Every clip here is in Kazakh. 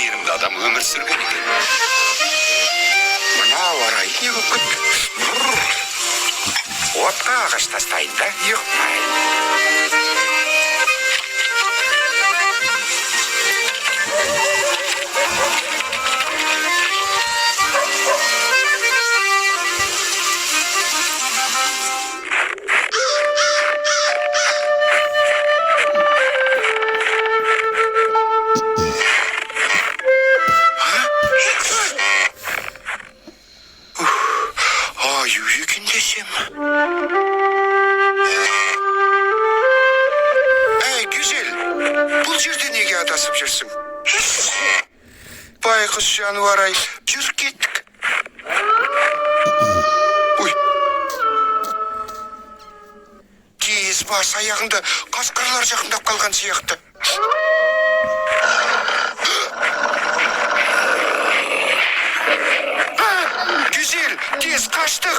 мейірімді адам өмір сүрген екен. Мына орай не болып кетті? Отқа ағаш тастайын да, ұйықпай. Адасып жүрсің. Байқұс жануар-ай, жүріп кеттік. Ой. Киіз бас аяғында қасқырлар жақындап қалған сияқты. Güzel, тез қаштық.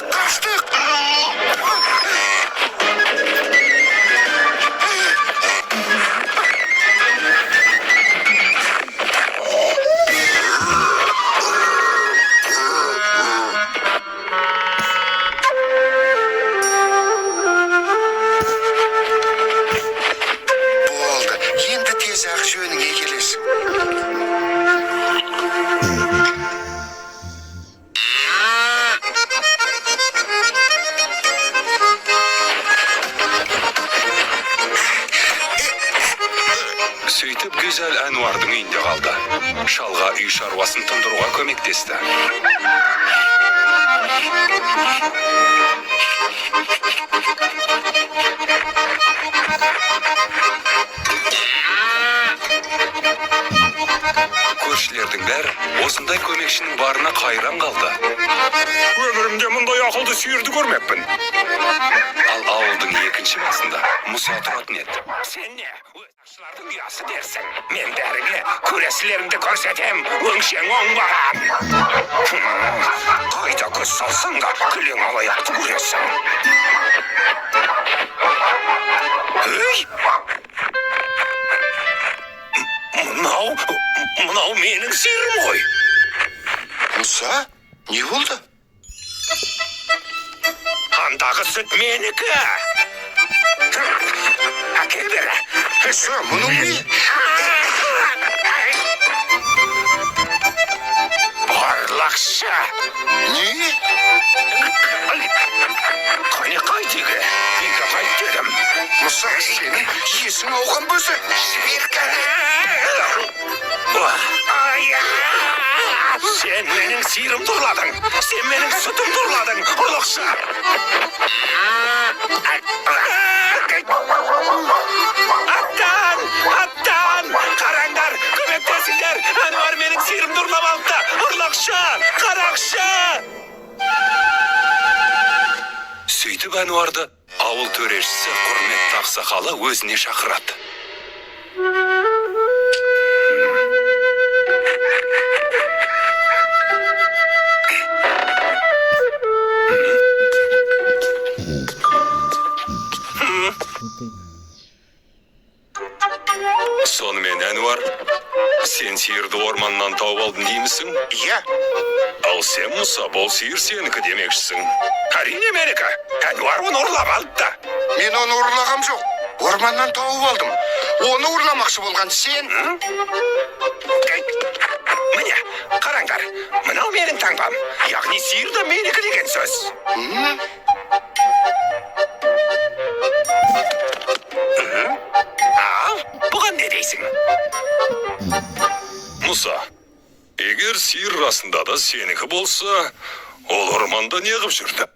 Жөніңе келесің. Сөйтіп Гүзел Әнуардың үйінде қалды. Шалға үй шаруасын тындыруға көмектесті. Көршілердің бәрі осындай көмекшінің барына қайран қалды. Өмірімде мұндай ақылды сүйірді көрмеппін. Ал ауылдың екінші басында Мұса тұратын еді. Сен не? Өташылардың ұясы дерсің. Мен дәріге көресілерімді көрсетем, өңшең оңбаған. Қайда көз салсың да күлең алаяқты көресің. Өй! Мынау менің сиырым ғой. Мұса, не болды? Андағы сүт менікі. Әкел бері. Мұса, мұның не? Барлақшы. Не? Қайдегі? Үйге қайт дедім. Мұса, сені есің ауған бөзі. Жібергі. Сен менің сиырым тұрладың. Сен менің сүтім тұрладың. Ұрлықшы. Аттан! Қараңдар, көмектесіңдер. Әнуар менің сиырым тұрлап алыпты. Ұрлықшы, қарақшы. Сөйтіп Әнуарды ауыл төрешісі құрметті ақсақалы өзіне шақырады. Сонымен Әнуар, сен сиырды орманнан тауып алдың деймісің? Иә. Ал сен Мұса, бұл сиыр сенікі демекшісің. Әрине менікі. Әнуар оны ұрлап алыпты. Мен оны ұрлағам жоқ. Орманнан тауып алдым. Оны ұрламақшы болған сен. Міне, қараңдар. Мынау менің таңбам. Яғни сиыр да менікі деген сөз. Бұған не дейсің? Мұса, егер сиыр расында да сенікі болса, ол орманда не қып жүрді?